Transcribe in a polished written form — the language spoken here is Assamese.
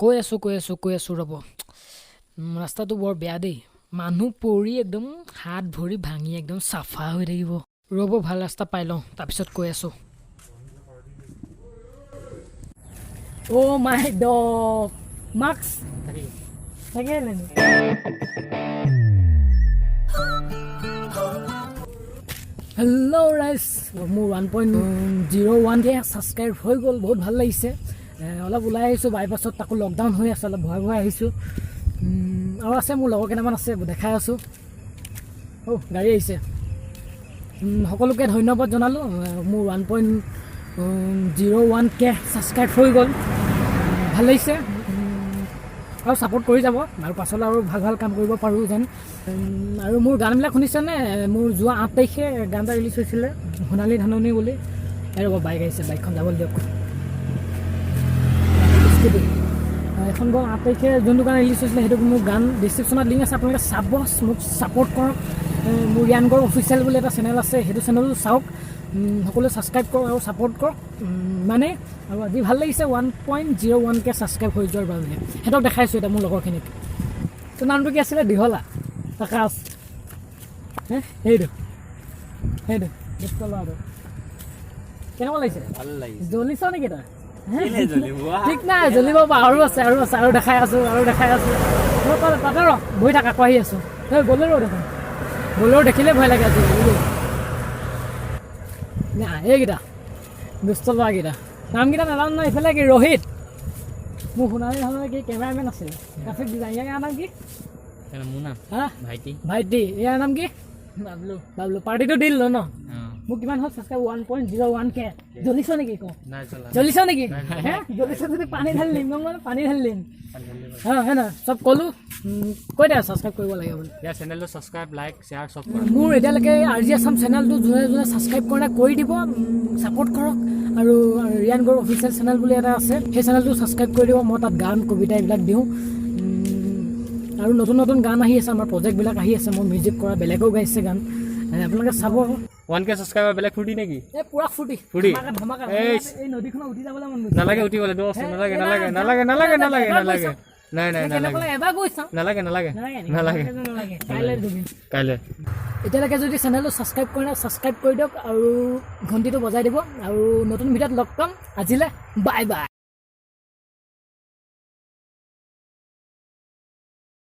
কৈ আছো ৰ'ব ৰাস্তাটো বৰ বেয়া দেই মানুহ পৰি একদম হাত ভৰি ভাঙি একদম চাফা হৈ থাকিব ৰ'ব ভাল ৰাস্তা পাই লওঁ তাৰপিছত কৈ আছো অ' মাই ডগ মাস্ক থাকে নেকি হেল্ল' ৰাইজ মোৰ 1.01কে ছাবস্ক্ৰাইব হৈ গ'ল বহুত ভাল লাগিছে অলপ ওলাই আহিছোঁ বাইপাছত তাকো লকডাউন হৈ আছে অলপ ভয় আহিছোঁ আৰু আছে মোৰ লগৰ কেইটামান আছে দেখাই আছোঁ গাড়ী আহিছে সকলোকে ধন্যবাদ জনালোঁ মোৰ 1.01কে ছাবস্ক্ৰাইব হৈ গ'ল ভাল লাগিছে আৰু ছাপোৰ্ট কৰি যাব আৰু পাছলৈ আৰু ভাল কাম কৰিব পাৰোঁ যেন আৰু মোৰ গানবিলাক শুনিছেনে মোৰ যোৱা 8 তাৰিখে গান এটা ৰিলিজ হৈছিলে সোণালী ধাননি বুলি ৰ'ব বাইক আহিছে বাইকখন যাবলৈ দিয়ক এখন গ'ল 8 তাৰিখে যোনটো গান ৰিলিজ হৈছিলে সেইটো মোৰ গান ডিছক্ৰিপশ্যনত লিংক আছে আপোনালোকে চাব মোক ছাপোৰ্ট কৰক মোৰ ৰিয়ানগড় অফিচিয়েল বুলি এটা চেনেল আছে সেইটো চেনেলো চাওক সকলোৱে ছাবস্ক্ৰাইব কৰক আৰু ছাপোৰ্ট কৰক মানে আৰু আজি ভাল লাগিছে 1.01কে ছাবস্ক্ৰাইব হৈ যোৱাৰ বাবে সিহঁতক দেখাইছোঁ এতিয়া মোৰ লগৰখিনিক তোৰ নামটো কি আছিলে দীঘলা আকাশ সেইটো ল'ৰাটো কেনেকুৱা লাগিছে জ্বলিছ নেকি তই ঠিক নাই জ্বলিব আৰু আছে আৰু দেখাই আছোঁ মই তাতে ৰ বহি থাক আকৌ আহি আছোঁ বলেৰ' দেখোন বলেৰ' দেখিলে ভয় লাগে আজি না এইকেইটা দুষ্ট ল'ৰাকেইটা নামকেইটা নাজানো নহয় এইফালে কি ৰোহিত মোৰ সোণালী ধানৰ কি কেমেৰামেন আছিলে গ্ৰাফিক ডিজাইন ইয়াৰ নাম কি ভাইটি ইয়াৰ নাম কি বাবলু পাৰ্টিটো দিল ন মোক কিমান হ'ল ছাবস্ক্ৰাইব 1.01কে জ্বলিছ নেকি কওঁ জ্বলিছ নেকি জ্বলিছ যদি পানী ঢালি দিম পানী ঢালি দিম হয় নহয় চব ক'লোঁ কৈ দিয়া ছাবস্ক্ৰাইব কৰিব লাগে বুলি ইয়াৰ চেনেলটো ছাবস্ক্ৰাইব লাইক শ্বেয়াৰ চব মোৰ এতিয়ালৈকে আৰ জি আছাম চেনেলটো যোনে ছাবস্ক্ৰাইব কৰে কৰি দিব ছাপোৰ্ট কৰক আৰু ৰিয়ানগড় অফিচিয়েল চেনেল বুলি এটা আছে সেই চেনেলটো ছাবস্ক্ৰাইব কৰি দিব মই তাত গান কবিতা এইবিলাক দিওঁ আৰু নতুন গান আহি আছে আমাৰ প্ৰজেক্টবিলাক আহি আছে মই মিউজিক কৰা বেলেগেও গাইছে গান আপোনালোকে চাব 1K ছাবস্ক্ৰাইবাৰ বেলেগ ফুৰ্তি নেকি পুৰা ফুৰ্তি এই নদীখনত উঠি যাবলৈ মন গৈছে নালাগে উঠিবলৈ দোষ নালাগে কাইলৈ এতিয়ালৈকে যদি চেনেলটো ছাবস্ক্ৰাইব কৰে ছাবস্ক্ৰাইব কৰি দিয়ক আৰু ঘণ্টিটো বজাই দিব আৰু নতুন ভিডিঅ'ত লগ পাম আজিলৈ বাই